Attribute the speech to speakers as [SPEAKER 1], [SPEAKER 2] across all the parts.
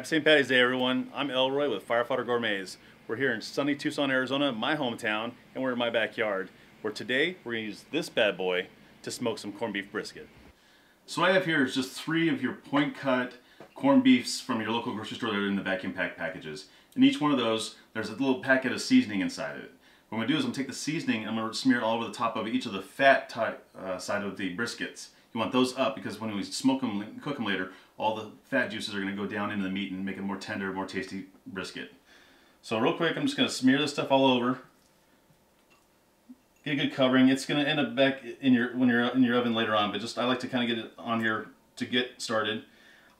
[SPEAKER 1] Happy St. Paddys Day, everyone. I'm Elroy with Firefighter Gourmets. We're here in sunny Tucson, Arizona, my hometown, and we're in my backyard, where today we're going to use this bad boy to smoke some corned beef brisket. So what I have here is just 3 of your point cut corned beefs from your local grocery store that are in the vacuum pack packages. In each one of those, there's a little packet of seasoning inside of it. What I'm going to do is I'm going to take the seasoning and I'm going to smear it all over the top of each of the fat side of the briskets. You want those up because when we smoke them and cook them later, all the fat juices are going to go down into the meat and make it more tender, more tasty brisket. So real quick, I'm just going to smear this stuff all over. Get a good covering. It's going to end up back in when you're in your oven later on, but just I like to kind of get it on here to get started.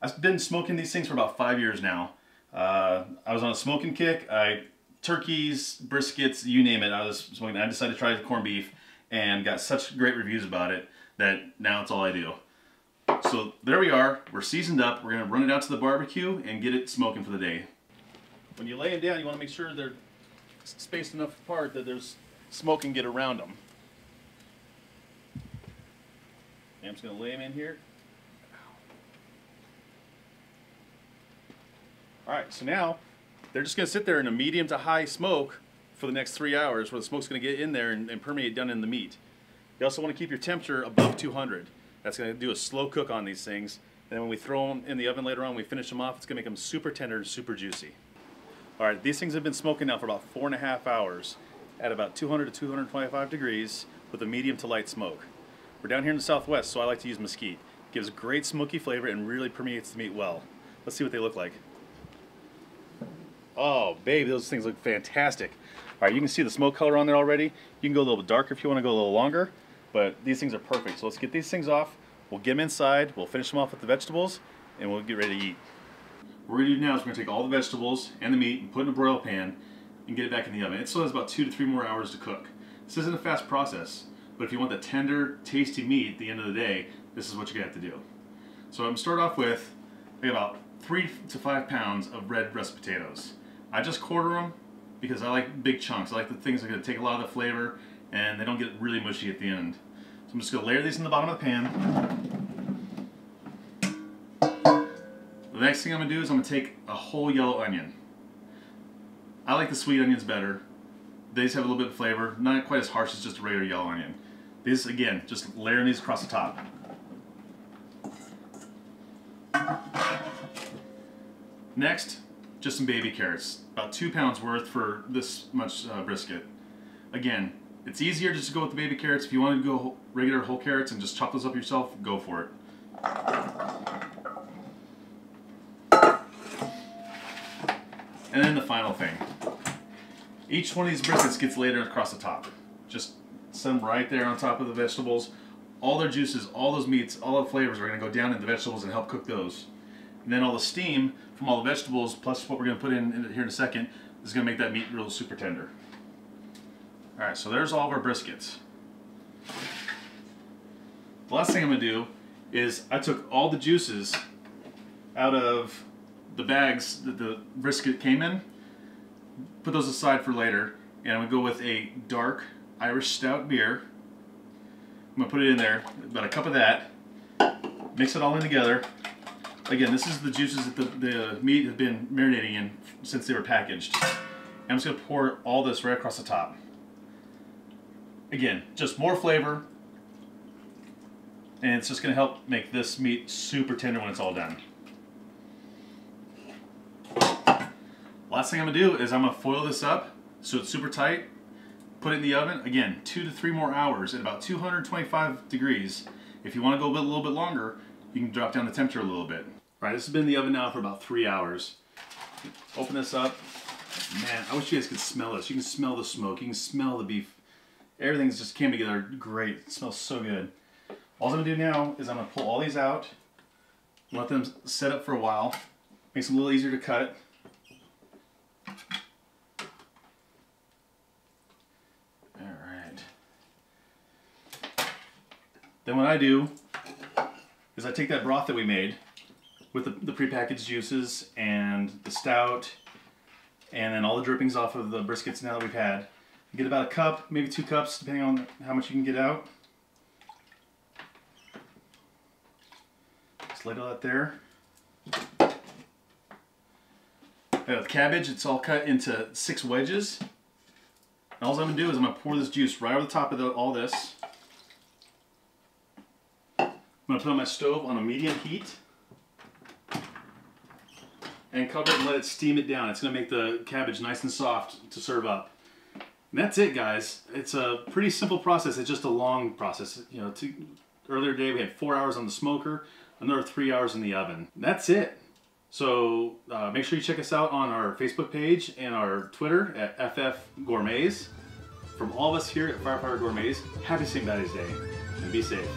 [SPEAKER 1] I've been smoking these things for about 5 years now. I was on a smoking kick. Turkeys, briskets, you name it. I was smoking. I decided to try the corned beef and got such great reviews about it that now it's all I do. So there we are. We're seasoned up. We're going to run it out to the barbecue and get it smoking for the day. When you lay them down, you want to make sure they're spaced enough apart that there's smoke can get around them. And I'm just going to lay them in here. Alright, so now they're just going to sit there in a medium to high smoke for the next 3 hours where the smoke's going to get in there and permeate down in the meat. You also want to keep your temperature above 200. That's going to do a slow cook on these things. And then when we throw them in the oven later on, we finish them off, it's going to make them super tender and super juicy. Alright, these things have been smoking now for about 4.5 hours at about 200 to 225 degrees with a medium to light smoke. We're down here in the southwest, so I like to use mesquite. It gives great smoky flavor and really permeates the meat well. Let's see what they look like. Oh, baby, those things look fantastic. Alright, you can see the smoke color on there already. You can go a little bit darker if you want to go a little longer, but these things are perfect. So let's get these things off. We'll get them inside, we'll finish them off with the vegetables, and we'll get ready to eat. What we're going to do now is we're going to take all the vegetables and the meat and put it in a broil pan and get it back in the oven. It still has about 2 to 3 more hours to cook. This isn't a fast process, but if you want the tender, tasty meat at the end of the day, this is what you're going to have to do. So I'm going to start off with about 3 to 5 pounds of red russet potatoes. I just quarter them because I like big chunks. I like the things that are going to take a lot of the flavor and they don't get really mushy at the end. So I'm just going to layer these in the bottom of the pan. The next thing I'm going to do is I'm going to take a whole yellow onion. I like the sweet onions better. They just have a little bit of flavor, not quite as harsh as just a regular yellow onion. These, again, just layering these across the top. Next, just some baby carrots. About 2 pounds worth for this much brisket. Again, it's easier just to go with the baby carrots. If you want to go regular whole carrots and just chop those up yourself, go for it. And then the final thing. Each one of these briskets gets laid across the top. Just set them right there on top of the vegetables. All their juices, all those meats, all the flavors are going to go down in the vegetables and help cook those. And then all the steam from all the vegetables, plus what we're going to put in here in a second, is going to make that meat real super tender. Alright, so there's all of our briskets. The last thing I'm going to do is I took all the juices out of the bags that the brisket came in, put those aside for later, and I'm going to go with a dark Irish stout beer. I'm going to put it in there, about a cup of that, mix it all in together. Again, this is the juices that the meat has been marinating in since they were packaged. And I'm just going to pour all this right across the top. Again, just more flavor, and it's just going to help make this meat super tender when it's all done. Last thing I'm going to do is I'm going to foil this up so it's super tight, put it in the oven, again, 2 to 3 more hours at about 225 degrees. If you want to go a little bit longer, you can drop down the temperature a little bit. All right, this has been in the oven now for about 3 hours. Open this up. Man, I wish you guys could smell this. You can smell the smoke. You can smell the beef. Everything's just came together great. It smells so good. All I'm going to do now is I'm going to pull all these out, let them set up for a while, makes them a little easier to cut. Alright. Then what I do is I take that broth that we made with the prepackaged juices and the stout and then all the drippings off of the briskets now that we've had. You get about a cup, maybe 2 cups, depending on how much you can get out. Just ladle that there. Now the cabbage, it's all cut into 6 wedges. And all I'm gonna do is I'm gonna pour this juice right over the top of all this. I'm gonna put it on my stove on a medium heat and cover it and let it steam it down. It's gonna make the cabbage nice and soft to serve up. And that's it, guys. It's a pretty simple process. It's just a long process. You know, earlier today we had 4 hours on the smoker, another 3 hours in the oven. And that's it. So make sure you check us out on our Facebook page and our Twitter at FF Gourmets. From all of us here at Firefighter Gourmets, happy St. Paddys Day and be safe.